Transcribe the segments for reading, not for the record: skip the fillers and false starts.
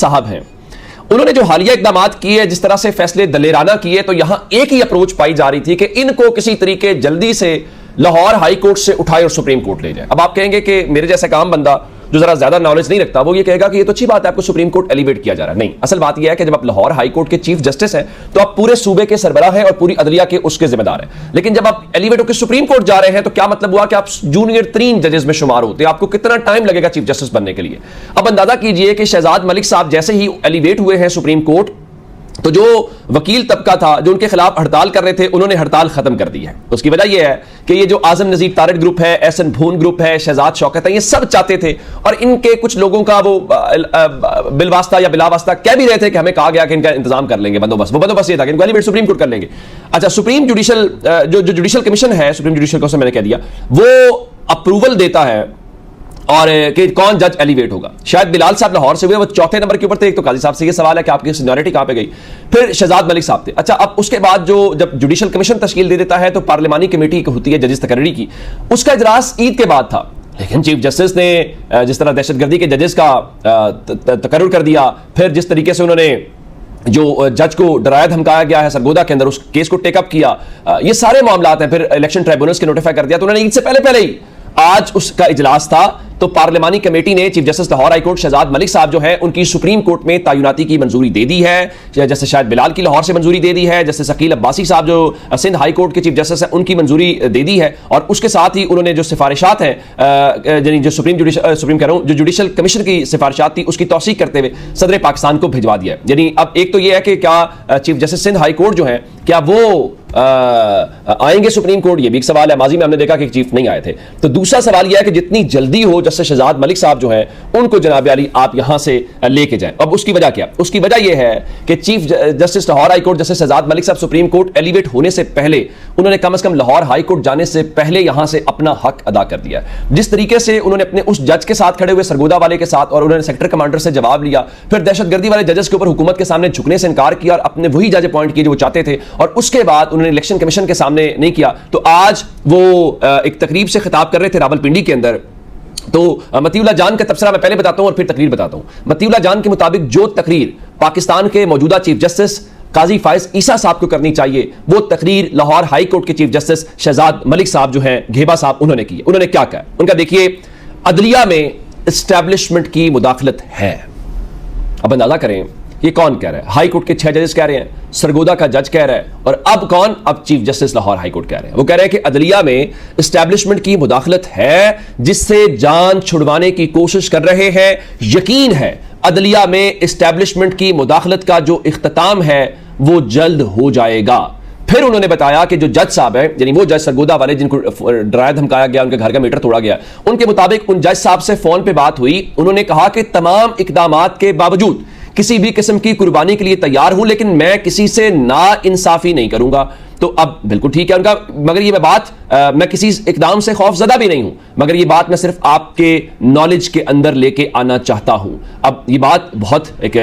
साहब हैं, उन्होंने जो हालिया इकदाम किए, जिस तरह से फैसले दलेराना किए, तो यहां एक ही अप्रोच पाई जा रही थी कि इनको किसी तरीके जल्दी से लाहौर हाई कोर्ट से उठाए और सुप्रीम कोर्ट ले जाए। अब आप कहेंगे कि मेरे जैसा काम बंदा जो जरा ज्यादा नॉलेज नहीं रखता, वो ये कहेगा कि ये तो अच्छी बात है, आपको सुप्रीम कोर्ट एलिवेट किया जा रहा है। नहीं, असल बात यह है कि जब आप लाहौर हाई कोर्ट के चीफ जस्टिस हैं तो आप पूरे सूबे के सरबराह हैं और पूरी अदलिया के उसके जिम्मेदार हैं। लेकिन जब आप एलिवेट होकर सुप्रीम कोर्ट जा रहे हैं तो क्या मतलब हुआ कि आप जूनियर 3 जजेस में शुमार होते हैं। आपको कितना टाइम लगेगा चीफ जस्टिस बनने के लिए? अब अंदाजा कीजिए कि शहजाद मलिक साहब जैसे ही एलिवेट हुए हैं सुप्रीम कोर्ट, तो जो वकील तबका था जो उनके खिलाफ हड़ताल कर रहे थे, उन्होंने हड़ताल खत्म कर दी है। उसकी वजह यह है कि ये जो आजम नजीर तारिक ग्रुप है, एहसन भून ग्रुप है, शहजाद शौकत है, ये सब चाहते थे, और इनके कुछ लोगों का वो बिलवास्ता या बिलावास्ता कह भी रहे थे कि हमें कहा गया कि इनका इंतजाम कर लेंगे बंदोबस्त। वो बंदोबस्त ये था कि इनको एलिवेट सुप्रीम कोर्ट कर लेंगे। अच्छा, सुप्रीम जुडिशल जो जुडिशल कमीशन है, सुप्रीम जुडिशल कमीशन मैंने कह दिया, वो अप्रूवल देता है और कि कौन जज एलिवेट होगा। शायद बिलाल साहब लाहौर से हुए, वो चौथे नंबर के ऊपर थे। एक तो काजी साहब से ये सवाल है कि आपकी सीनियरिटी कहां पे गई। फिर शहजाद मलिक साहब थे। अच्छा, अब उसके बाद जब जुडिशल कमीशन तश्कील दे देता है तो पार्लिमानी कमेटी होती है जजेस तकर्री की, उसका इजलास ईद के बाद था। लेकिन चीफ जस्टिस ने जिस तरह दहशतगर्दी के जजेस का तकर्रुर कर दिया, फिर जिस तरीके से उन्होंने जो जज को डराया धमकाया गया है सरगोदा के अंदर, उस केस को टेकअप किया, ये सारे मामला हैं। फिर इलेक्शन ट्राइब्यूनल्स के नोटिफाई कर दिया, तो उन्होंने ईद से पहले ही आज उसका इजलास था, तो पार्लिमानी कमेटी ने chief justice Lahore high court Shahzad Malik साहब जो है उनकी सुप्रीम कोर्ट में तैनाती की मंजूरी दे दी है। जैसे शायद बिलाल की लाहौर से मंजूरी दे दी है, जैसे शकील अब्बासी साहब जो सिंध हाई कोर्ट के चीफ जस्टिस हैं उनकी मंजूरी दे दी है, और उसके साथ ही उन्होंने जो सिफारिशात हैं, जो सुप्रीम कह रहा हूं, जो जुडिशल कमीशन की सिफारिशात थी उसकी तौसीक करते हुए सदर पाकिस्तान को भिजवा दिया है। यानी अब एक तो यह है कि क्या chief justice Sindh high court जो है क्या वो आएंगे सुप्रीम कोर्ट, ये भी एक सवाल है। माजी में हमने देखा कि चीफ नहीं आए थे। तो दूसरा सवाल यह है कि जितनी जल्दी हो जस्टिस शहजाद मलिक साहब जो हैं उनको जनाब अली आप यहां से लेके जाएं। अब उसकी वजह क्या? उसकी वजह यह है कि chief justice Lahore high court justice Shahzad Malik साहब सुप्रीम कोर्ट एलिवेट होने से पहले उन्होंने कम से कम लाहौर हाई कोर्ट जाने से पहले यहां से अपना हक अदा कर दिया। जिस तरीके से उन्होंने अपने उस जज के साथ खड़े हुए सरगोदा वाले के साथ, और उन्होंने सेक्टर कमांडर से जवाब लिया, फिर दहशतगर्दी वाले जजेस के ऊपर हुकूमत के सामने झुकने से इनकार किया और अपने वही जज अपॉइंट किए जो वो चाहते थे, और उसके बाद उन्होंने इलेक्शन कमीशन के सामने नहीं किया। तो आज वो एक तकरीब से खिताब कर रहे थे रावलपिंडी के अंदर। तो मतीउल्लाह जान का तबसरा मैं पहले बताता हूं और फिर तकरीर बताता हूं। मतीउल्लाह जान के मुताबिक जो तकरीर पाकिस्तान के मौजूदा चीफ जस्टिस काजी फायज ईसा साहब को करनी चाहिए, वो तकरीर लाहौर हाई कोर्ट के चीफ जस्टिस शहजाद मलिक साहब जो हैं घेबा साहब उन्होंने की। उन्होंने क्या कहा? उनका देखिए, अदलिया में एस्टैब्लिशमेंट की मुदाखलत है। अब अंदाजा करें ये कौन कह रहा है? हाई कोर्ट के 6 जजेस कह रहे हैं, सरगोदा का जज कह रहा है, और अब कौन? अब chief justice Lahore high court कह रहे हैं। वो कह रहे हैं कि अदलिया में एस्टैब्लिशमेंट की मुदाखलत है जिससे जान छुड़वाने की कोशिश कर रहे हैं। यकीन है अदलिया में एस्टैब्लिशमेंट की मुदाखलत का जो इख्तिताम है वो जल्द हो जाएगा। फिर उन्होंने बताया कि जो जज साहब हैं, यानी वो जज सरगोदा वाले जिनको डराया धमकाया गया, उनके घर का मीटर तोड़ा गया, उनके मुताबिक उन जज साहब से फोन पे बात हुई। उन्होंने कहा कि तमाम इकदामात के बावजूद किसी भी किस्म की कुर्बानी के लिए तैयार हूं, लेकिन मैं किसी से ना इंसाफी नहीं करूंगा। तो अब बिल्कुल ठीक है उनका, मगर ये बात मैं किसी इकदाम से खौफजदा भी नहीं हूं, मगर ये बात मैं सिर्फ आपके नॉलेज के अंदर लेके आना चाहता हूं। अब ये बात बहुत एक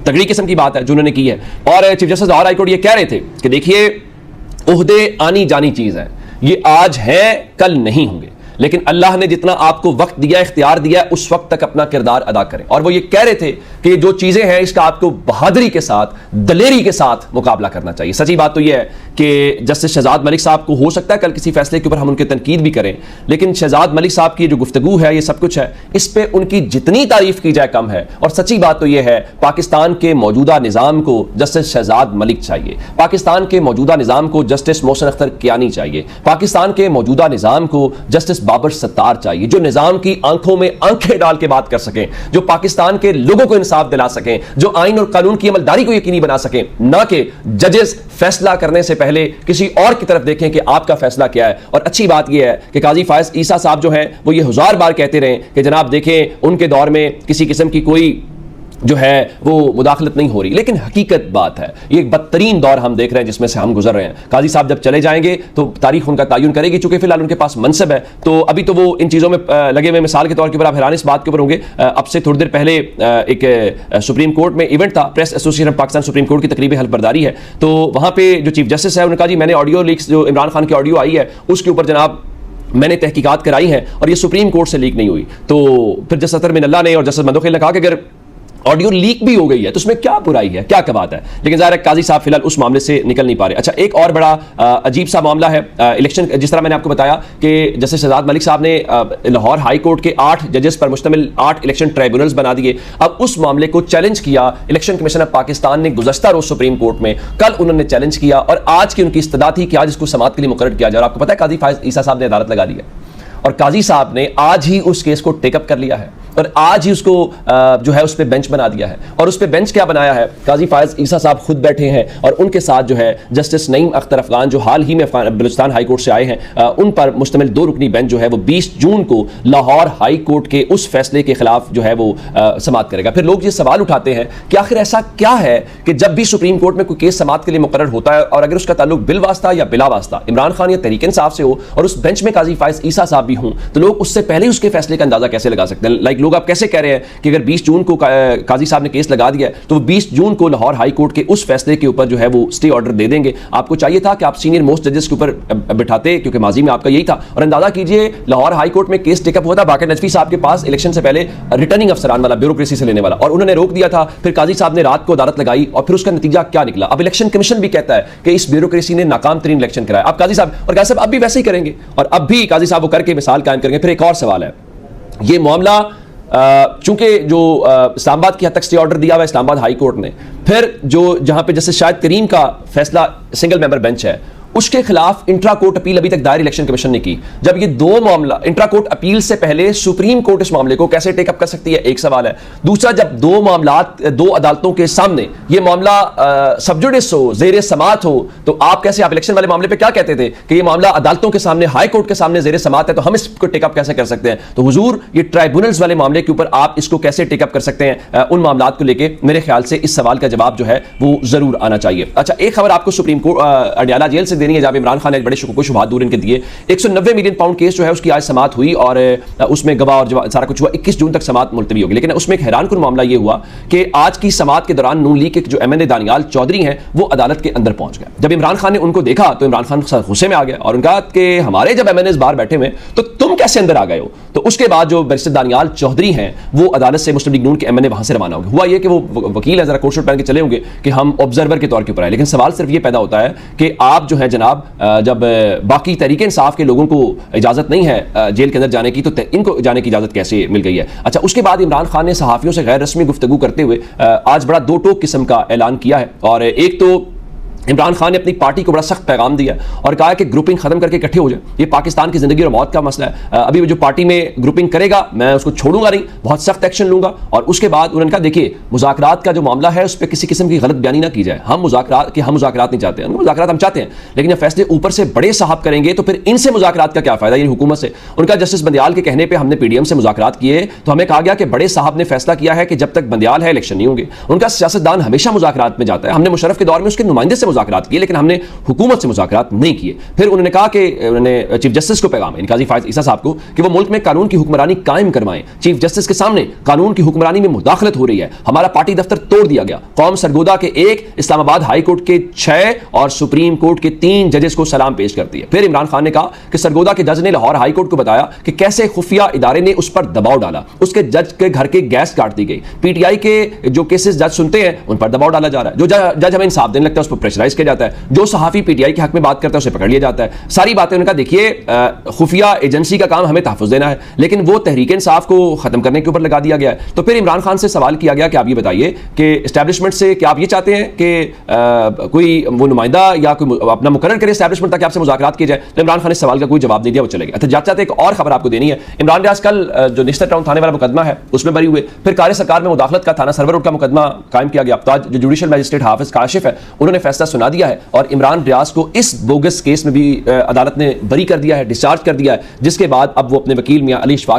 तगड़ी किस्म की बात है जो उन्होंने की है। और chief justice Lahore high court ये कह रहे थे कि देखिए, ओहदे आनी जानी चीज है, ये आज है कल नहीं होंगे, लेकिन अल्लाह ने जितना आपको वक्त दिया, इख्तियार दिया, उस वक्त तक अपना किरदार अदा करें। और वो ये कह रहे थे कि जो चीजें हैं इसका आपको बहादुरी के साथ, दलेरी के साथ मुकाबला करना चाहिए। सच्ची बात तो यह है कि जस्टिस शहजाद मलिक साहब को हो सकता है कल किसी फैसले के ऊपर हम उनकी तनकीद भी करें, लेकिन शहजाद मलिक साहब की जो गुफ्तगू है, ये सब कुछ है, इस पर उनकी जितनी तारीफ की जाए कम है। और सच्ची बात तो यह है, पाकिस्तान के मौजूदा निज़ाम को जस्टिस शहजाद मलिक चाहिए, पाकिस्तान के मौजूदा निज़ाम को जस्टिस मोहसिन अख्तर कियानी चाहिए, पाकिस्तान के मौजूदा निज़ाम को जस्टिस बाबर सत्तार चाहिए, जो निज़ाम की आंखों में आंखें डाल के बात कर सकें, जो पाकिस्तान के लोगों को इंसाफ दिला सकें, जो आइन और कानून की अमलदारी को यकीनी बना सकें, ना कि जजेस फैसला करने से पहले किसी और की तरफ देखें कि आपका फैसला क्या है। और अच्छी बात यह है कि काजी फायज ईसा साहब जो हैं वो ये हजार बार कहते रहे कि जनाब देखें, उनके दौर में किसी किस्म की कोई जो है वो मुदाखलत नहीं हो रही, लेकिन हकीकत बात है ये एक बदतरीन दौर हम देख रहे हैं जिसमें से हम गुजर रहे हैं। काजी साहब जब चले जाएंगे तो तारीख उनका तयन करेगी, चूंकि फिलहाल उनके पास मनसब है, तो अभी तो वो इन चीज़ों में लगे हुए। मिसाल के तौर के ऊपर आप हैरान इस बात के ऊपर होंगे, अब से थोड़ी देर पहले एक सुप्रीम कोर्ट में इवेंट था, press association of Pakistan supreme court की तकरीब हल्फ बर्दारी है, तो वहाँ पे जो चीफ जस्टिस है उन्होंने कहा जी मैंने ऑडियो लीक्स जो इमरान खान की ऑडियो आई है उसके ऊपर जनाब मैंने तहकीकात कराई है और ये सुप्रीम कोर्ट से लीक नहीं हुई। तो फिर जस्टिस अतर मिनल्ला ने और जस्टिस मंदोखिल ने कहा कि अगर ऑडियो लीक भी हो गई है, तो उसमें क्या बुराई है, क्या बात है। लेकिन ज़ाहिर है काजी साहब फिलहाल उस मामले से निकल नहीं पा रहे। अच्छा, एक और बड़ा अजीब सा मामला है इलेक्शन, जिस तरह मैंने आपको बताया कि जस्टिस शहजाद मलिक साहब ने लाहौर हाई कोर्ट के 8 जजेस पर मुश्तमिल 8 इलेक्शन ट्राइब्यूनल्स बना दिए। अब उस मामले को चैलेंज किया इलेक्शन कमीशन ऑफ पाकिस्तान ने गुज़श्ता रोज सुप्रीम कोर्ट में, कल उन्होंने चैलेंज किया और आज की उनकी इस्तदा थी कि आज इसको समाअत के लिए मुकर्रर किया जाए। और आपको पता है काजी फायज ईसा साहब ने अदालत लगा दी है और काजी साहब ने आज ही उस केस को टेकअप कर लिया है और आज ही उसको जो है उस पर बेंच बना दिया है। और उस पर बेंच क्या बनाया है, काजी फायज ईसा साहब खुद बैठे हैं और उनके साथ जो है जस्टिस नईम अख्तर अफगान जो हाल ही में बलूचिस्तान हाई कोर्ट से आए हैं, उन पर मुश्तमिल 2 रुकनी बेंच जो है वो 20 जून को लाहौर हाई कोर्ट के उस फैसले के खिलाफ जो है वो समाअत करेगा। फिर लोग ये सवाल उठाते हैं कि आखिर ऐसा क्या है कि जब भी सुप्रीम कोर्ट में कोई केस समाअत के लिए मुकर्रर होता है और अगर उसका ताल्लुक बिल वास्ता या बिला वास्ता इमरान खान या तहरीक इंसाफ से हो और उस बेंच में काजी फायज ईसा साहब भी हों, तो लोग उससे पहले उसके फैसले का अंदाजा कैसे लगा सकते हैं। लाइक लोग आप कैसे कह रहे हैं कि अगर 20 जून को काजी साहब ने केस लगा दिया तो वो 20 जून को लाहौर हाई कोर्ट के उस फैसले के ऊपर जो है वो स्टे ऑर्डर दे देंगे। आपको चाहिए था कि आप सीनियर मोस्ट जजेस के ऊपर बिठाते, क्योंकि माजी में आपका यही था। और अंदाजा कीजिए लाहौर हाई कोर्ट में केस टेकअप हुआ था बाकर नजफी साहब के पास इलेक्शन से पहले, रिटर्निंग अफसरान वाला, ब्यूरोक्रेसी से लेने वाला, और उन्होंने रोक दिया था। फिर काजी साहब ने रात को अदालत लगाई और फिर उसका नतीजा क्या निकला। अब इलेक्शन कमीशन भी कहता है कि इस ब्यूरोक्रेसी ने नाकाम तरीन इलेक्शन कराया। अब काजी साहब और काजी साहब अब भी वैसे ही करेंगे और अब भी काजी साहब वो करके मिसाल कायम करेंगे। फिर एक और सवाल है, ये मामला चूंकि जो इस्लामाबाद की हद तक स्टे ऑर्डर दिया हुआ है इस्लामाबाद हाई कोर्ट ने, फिर जो जहां पे जैसे शायद करीम का फैसला सिंगल मेंबर बेंच है उसके खिलाफ इंट्रा कोर्ट अपील अभी तक दायर इलेक्शन कमीशन ने की। जब ये 2 मामला इंट्रा कोर्ट अपील से पहले सुप्रीम कोर्ट इस मामले को कैसे टेकअप कर सकती है, एक सवाल है। दूसरा, जब 2 मामलात 2 अदालतों के सामने ये मामला सब जुडिस हो, ज़ेरे समाअत हो, तो आप कैसे, आप इलेक्शन वाले मामले पे क्या कहते थे कि ये मामला अदालतों के सामने, हाई कोर्ट के सामने ज़ेरे समाअत है, तो हम इसको टेकअप कैसे कर सकते हैं। तो हुजूर ये ट्राइब्यूनल्स वाले मामले के ऊपर आप इसको कैसे टेकअप कर सकते हैं, उन मामलात को लेके मेरे ख्याल से इस सवाल का जवाब जो है वो जरूर आना चाहिए। अच्छा, एक खबर आपको सुप्रीम कोर्ट अडयाला जेल से देनी है, जहां इमरान खान ने बड़े शुबहात दूर इनके दिए। 190 मिलियन पाउंड केस जो है उसकी आज समाअत हुई और उसमें गवाह और सारा कुछ हुआ। 21 जून तक समाअत मुलतवी होगी। लेकिन उसमें एक हैरानकुन मामला यह हुआ कि आज की समाअत के दौरान नून लीग के जो MNA दानियाल चौधरी हैं वो अदालत के अंदर पहुंच गए। जब इमरान खान ने उनको देखा तो इमरान खान गुस्से में आ गया और उनका कि हमारे जब MNAs बाहर बैठे हुए तो तुम कैसे अंदर आ गए हो। तो उसके बाद जो बैरिस्टर दानियाल चौधरी हैं वो अदालत से मुस्लिम लीग नून के MNA वहां से रवाना हो गए। हुआ ये कि वो वकील है, जरा कोट शूट पहन के चले होंगे कि हम ऑब्जर्वर के तौर के ऊपर आए। लेकिन सवाल सिर्फ ये पैदा होता है कि आप जो है जनाब, जब बाकी तहरीक इंसाफ के लोगों को इजाजत नहीं है जेल के अंदर जाने की, तो इनको जाने की इजाजत कैसे मिल गई है। अच्छा, उसके बाद इमरान खान ने सहाफियों से गैर रस्मी गुफ्तगू करते हुए आज बड़ा 2 टोक किस्म का ऐलान किया है। और एक तो इमरान खान ने अपनी पार्टी को बड़ा सख्त पैगाम दिया और कहा कि ग्रुपिंग खत्म करके इकट्ठे हो जाए, ये पाकिस्तान की जिंदगी और मौत का मसला है। अभी जो पार्टी में ग्रुपिंग करेगा मैं उसको छोड़ूंगा नहीं, बहुत सख्त एक्शन लूंगा। और उसके बाद उन्होंने कहा देखिए मुज़ाकरात का जो मामला है उस पर किसी किस्म की गलत बयानी ना की जाए। हम मुज़ाकरात नहीं चाहते हैं, मुज़ाकरात हम चाहते हैं, लेकिन जब फैसले ऊपर से बड़े साहब करेंगे तो फिर इनसे मुज़ाकरात का क्या फायदा, ये हुकूमत से। उनका जस्टिस बंदियाल के कहने पर हमने PDM से मुज़ाकरात किए तो हमें कहा गया कि बड़े साहब ने फैसला किया है कि जब तक बंदियाल है इलेक्शन नहीं होंगे। उनका सियासतदान हमेशा मुज़ाकरात में जाता है। हमने मुशर्रफ के दौर में उसके नुमाइंदे से मुज़ाकरात किए लेकिन हमने हुकूमत से मुज़ाकरात नहीं किए। फिर उन्होंने कहा कि उन्होंने चीफ जस्टिस को पैगाम है काजी फायज ईसा साहब को कि वो मुल्क में कानून की हुक्मरानी कायम करवाएं। चीफ जस्टिस के सामने कानून की हुक्मरानी में मुदाखलत हो रही है, हमारा पार्टी दफ्तर तोड़ दिया गया, कौम सरगोदा के 1, इस्लामाबाद हाई कोर्ट के 6 और सुप्रीम कोर्ट के 3 जजेस को सलाम पेश करती है। फिर इमरान खान ने कहा कि सरगोदा के जज ने लाहौर हाई कोर्ट को बताया कि कैसे खुफिया इदारे ने उस पर दबाव डाला, उसके जज के घर के गैस काट दी गई। PTI के जो केसेस जज सुनते हैं उन पर दबाव डाला जा रहा है, जो जज हमें इंसाफ देने लगता है उस पर प्रेशराइज किया जाता है, जो सहाफी PTI के हक में बात करता है उसे पकड़ लिया जाता है। सारी बातें उन्होंने कहा देखिए खुफिया एजेंसी का काम हमें तहफ़्फ़ुज़ देना है, लेकिन वो तहरीक इंसाफ को खत्म करने के ऊपर लगा दिया गया है। तो फिर इमरान खान से सवाल किया गया कि आप ये बताइए कि एस्टैब्लिशमेंट से क्या आप ये चाहते हैं कि कोई वो नुमाइंदा या कोई अपना मुकर्रर करे एस्टैब्लिशमेंट ताकि आपसे मुज़ाकरात किए जाए। तो इमरान खान ने सवाल का कोई जवाब नहीं दिया, वो चले गए। अच्छा, जाते जाते एक और खबर आपको देनी है। इमरान रियाज कल जो निश्चित टाउन थाने वाला मुकदमा है उसमें बरी हुए, फिर कार्य सरकार में मुदाखलत का थाना सरवर रोड का मुकदमा कायम किया गया। तो आज जो जुडिशल मैजिस्ट्रेट हाफिज काशिफ है उन्होंने फैसला सुना दिया है और इमरान रियाज को इस बोगस केस में भी अदालत ने बरी कर दिया है, डिस्चार्ज कर दिया है, जिसके बाद अब वो अपने वकील मियां अली इशफाक